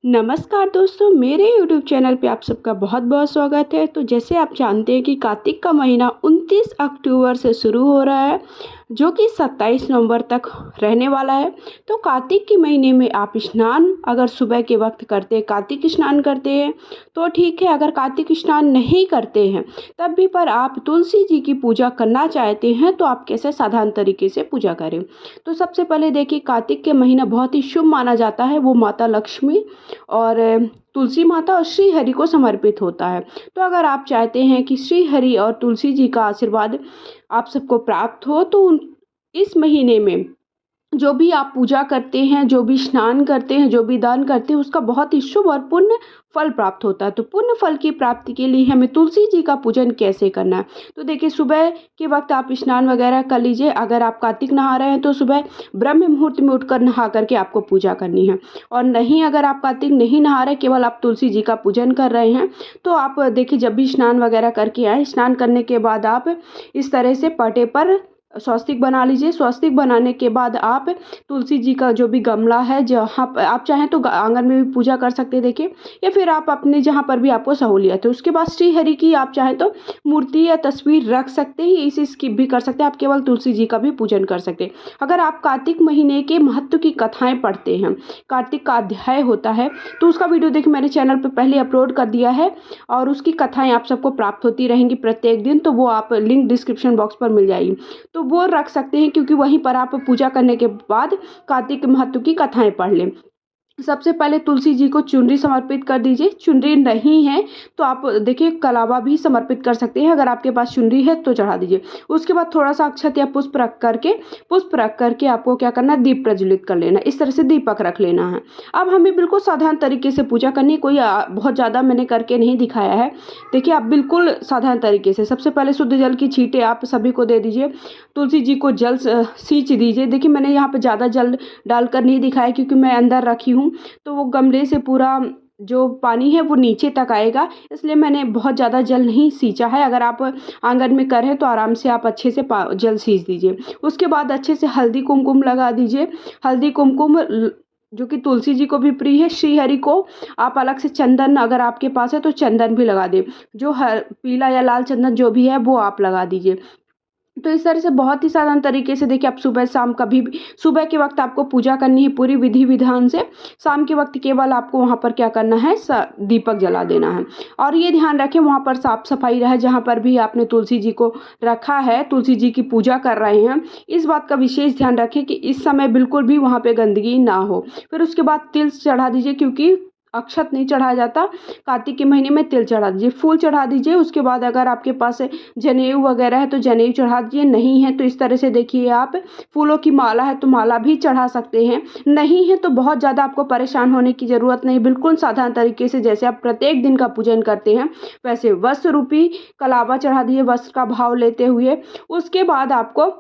नमस्कार दोस्तों, मेरे यूट्यूब चैनल पे आप सबका बहुत बहुत स्वागत है। तो जैसे आप जानते हैं कि कार्तिक का महीना 29 अक्टूबर से शुरू हो रहा है, जो कि 27 नवंबर तक रहने वाला है। तो कार्तिक के महीने में आप स्नान अगर सुबह के वक्त करते हैं, कार्तिक स्नान करते हैं तो ठीक है। अगर कार्तिक स्नान नहीं करते हैं तब भी पर आप तुलसी जी की पूजा करना चाहते हैं तो आप कैसे साधारण तरीके से पूजा करें। तो सबसे पहले देखिए, कार्तिक के महीना बहुत ही शुभ माना जाता है। वो माता लक्ष्मी और तुलसी माता और श्री हरि को समर्पित होता है। तो अगर आप चाहते हैं कि श्री हरि और तुलसी जी का आशीर्वाद आप सबको प्राप्त हो तो इस महीने में जो भी आप पूजा करते हैं, जो भी स्नान करते हैं, जो भी दान करते हैं, उसका बहुत ही शुभ और पुण्य फल प्राप्त होता है। तो पुण्य फल की प्राप्ति के लिए हमें तुलसी जी का पूजन कैसे करना है। तो देखिए, सुबह के वक्त आप स्नान वगैरह कर लीजिए। अगर आप कार्तिक नहा रहे हैं तो सुबह ब्रह्म मुहूर्त में उठकर नहा करके आपको पूजा करनी है। और नहीं, अगर आप कार्तिक नहीं नहा रहे, केवल आप तुलसी जी का पूजन कर रहे हैं, तो आप देखिए जब भी स्नान वगैरह करके आए, स्नान करने के बाद आप इस तरह से पटे पर स्वस्तिक बना लीजिए। स्वस्तिक बनाने के बाद आप तुलसी जी का जो भी गमला है, जहाँ पर आप चाहें तो आंगन में भी पूजा कर सकते हैं देखिए, या फिर आप अपने जहाँ पर भी आपको सहूलियत है। उसके बाद श्री हरि की आप चाहें तो मूर्ति या तस्वीर रख सकते हैं, इसे स्किप भी कर सकते हैं। आप केवल तुलसी जी का भी पूजन कर सकते हैं। अगर आप कार्तिक महीने के महत्व की कथाएं पढ़ते हैं, कार्तिक का अध्याय होता है, तो उसका वीडियो देखिए मैंने चैनल पर पहले अपलोड कर दिया है और उसकी कथाएं आप सबको प्राप्त होती रहेंगी प्रत्येक दिन। तो वो आप लिंक डिस्क्रिप्शन बॉक्स पर मिल जाएगी, तो वो रख सकते हैं, क्योंकि वहीं पर आप पूजा करने के बाद कार्तिक के महत्व की कथाएं पढ़ लें। सबसे पहले तुलसी जी को चुनरी समर्पित कर दीजिए। चुनरी नहीं है तो आप देखिए कलावा भी समर्पित कर सकते हैं। अगर आपके पास चुनरी है तो चढ़ा दीजिए। उसके बाद थोड़ा सा अक्षत या पुष्प रख करके आपको क्या करना है, दीप प्रज्वलित कर लेना। इस तरह से दीपक रख लेना है। अब हमें बिल्कुल साधारण तरीके से पूजा करनी है। कोई बहुत ज़्यादा मैंने करके नहीं दिखाया है। देखिए, आप बिल्कुल साधारण तरीके से सबसे पहले शुद्ध जल की छींटे आप सभी को दे दीजिए। तुलसी जी को जल सींच दीजिए। देखिए, मैंने यहाँ पर ज़्यादा जल डालकर नहीं दिखाया क्योंकि मैं अंदर रखी हूँ, तो वो गमले से पूरा जो पानी है वो नीचे तक आएगा, इसलिए मैंने बहुत ज़्यादा जल नहीं सींचा है। अगर आप आंगन में करें तो आराम से आप अच्छे से जल सींच दीजिए। उसके बाद अच्छे से हल्दी कुमकुम लगा दीजिए। हल्दी कुमकुम जो कि तुलसी जी को भी प्रिय है, श्री हरि को आप अलग से चंदन अगर आपके पास है तो चंदन भी लगा दें। जो पीला या लाल चंदन जो भी है वो आप लगा दीजिए। तो इस तरह से बहुत ही साधारण तरीके से देखिए, आप सुबह शाम कभी भी, सुबह के वक्त आपको पूजा करनी है पूरी विधि विधान से। शाम के वक्त केवल आपको वहाँ पर क्या करना है, दीपक जला देना है। और ये ध्यान रखें वहाँ पर साफ सफाई रहे। जहाँ पर भी आपने तुलसी जी को रखा है, तुलसी जी की पूजा कर रहे हैं, इस बात का विशेष ध्यान रखें कि इस समय बिल्कुल भी वहाँ पे गंदगी ना हो। फिर उसके बाद तिल चढ़ा दीजिए, क्योंकि अक्षत नहीं चढ़ाया जाता। कार्तिक के महीने में तिल चढ़ा दीजिए, फूल चढ़ा दीजिए। उसके बाद अगर आपके पास जनेऊ वगैरह है तो जनेऊ चढ़ा दीजिए। नहीं है तो इस तरह से देखिए, आप फूलों की माला है तो माला भी चढ़ा सकते हैं। नहीं है तो बहुत ज़्यादा आपको परेशान होने की ज़रूरत नहीं। बिल्कुल साधारण तरीके से जैसे आप प्रत्येक दिन का पूजन करते हैं वैसे वस्त्र रूपी कलावा चढ़ा दिए, वस्त्र का भाव लेते हुए। उसके बाद आपको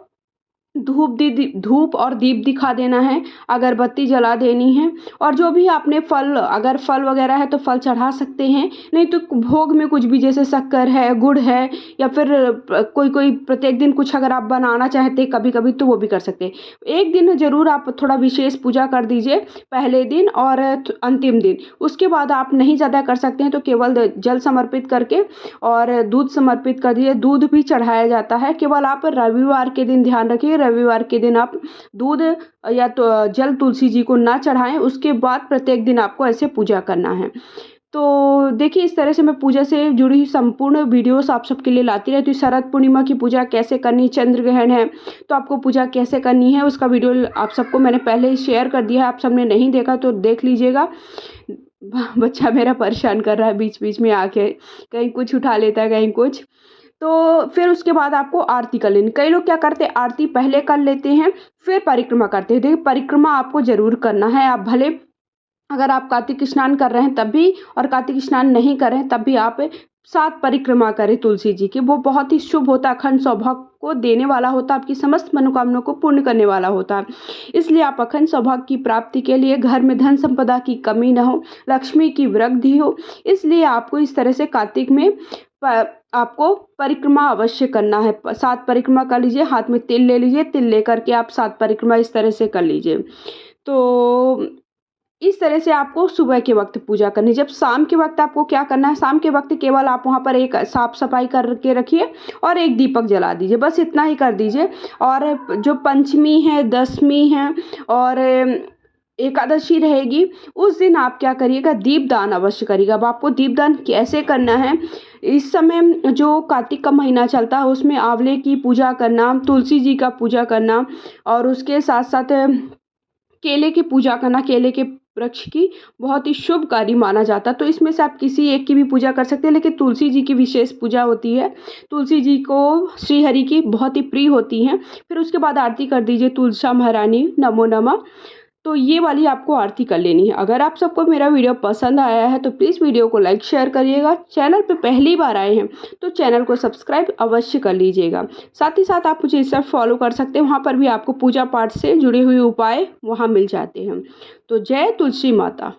धूप और दीप दिखा देना है, अगरबत्ती जला देनी है। और जो भी आपने फल, अगर फल वगैरह है तो फल चढ़ा सकते हैं। नहीं तो भोग में कुछ भी, जैसे शक्कर है, गुड़ है, या फिर कोई कोई प्रत्येक दिन कुछ अगर आप बनाना चाहते हैं कभी कभी तो वो भी कर सकते हैं। एक दिन ज़रूर आप थोड़ा विशेष पूजा कर दीजिए, पहले दिन और अंतिम दिन। उसके बाद आप नहीं ज़्यादा कर सकते हैं तो केवल जल समर्पित करके और दूध समर्पित कर दीजिए। दूध भी चढ़ाया जाता है। केवल आप रविवार के दिन ध्यान रखिए, रविवार के दिन आप दूध या तो जल तुलसी जी को ना चढ़ाएं। उसके बाद प्रत्येक दिन आपको ऐसे पूजा करना है। तो देखिए, इस तरह से मैं पूजा से जुड़ी हुई संपूर्ण वीडियोस आप सबके लिए लाती रहती हूँ। शरद पूर्णिमा की पूजा कैसे करनी, चंद्र ग्रहण है तो आपको पूजा कैसे करनी है, उसका वीडियो आप सबको मैंने पहले ही शेयर कर दिया है। आप सबने नहीं देखा तो देख लीजिएगा। बच्चा मेरा परेशान कर रहा है बीच बीच में आके, कहीं कुछ उठा लेता है कहीं कुछ। तो फिर उसके बाद आपको आरती कर लेनी। कई लोग क्या करते हैं, आरती पहले कर लेते हैं फिर परिक्रमा करते हैं। देखिए, परिक्रमा आपको जरूर करना है। आप भले अगर आप कार्तिक स्नान कर रहे हैं तब भी और कार्तिक स्नान नहीं कर रहे हैं तब भी आप 7 परिक्रमा करें तुलसी जी की। वो बहुत ही शुभ होता है, अखंड सौभाग्य को देने वाला होता है, आपकी समस्त मनोकामनाओं को पूर्ण करने वाला होता है। इसलिए आप अखंड सौभाग्य की प्राप्ति के लिए, घर में धन संपदा की कमी न हो, लक्ष्मी की वृद्धि हो, इसलिए आपको इस तरह से कार्तिक में आपको परिक्रमा अवश्य करना है। 7 परिक्रमा कर लीजिए। हाथ में तिल ले लीजिए, तिल लेकर के आप 7 परिक्रमा इस तरह से कर लीजिए। तो इस तरह से आपको सुबह के वक्त पूजा करनी। जब शाम के वक्त आपको क्या करना है, शाम के वक्त केवल आप वहाँ पर एक साफ सफाई करके रखिए और एक दीपक जला दीजिए, बस इतना ही कर दीजिए। और जो पंचमी है, दशमी है और एकादशी रहेगी, उस दिन आप क्या करिएगा, दीपदान अवश्य करिएगा। अब आपको दीपदान कैसे करना है, इस समय जो कार्तिक का महीना चलता है उसमें आंवले की पूजा करना, तुलसी जी का पूजा करना और उसके साथ साथ केले की पूजा करना, केले के वृक्ष की बहुत ही शुभकारी माना जाता है। तो इसमें से आप किसी एक की भी पूजा कर सकते हैं, लेकिन तुलसी जी की विशेष पूजा होती है। तुलसी जी को श्री हरि की बहुत ही प्रिय होती हैं। फिर उसके बाद आरती कर दीजिए, तुलसा महारानी नमो नमः। तो ये वाली आपको आरती कर लेनी है। अगर आप सबको मेरा वीडियो पसंद आया है तो प्लीज़ वीडियो को लाइक शेयर करिएगा। चैनल पे पहली बार आए हैं तो चैनल को सब्सक्राइब अवश्य कर लीजिएगा। साथ ही साथ आप मुझे इंस्टा फॉलो कर सकते हैं, वहाँ पर भी आपको पूजा पाठ से जुड़े हुए उपाय वहाँ मिल जाते हैं। तो जय तुलसी माता।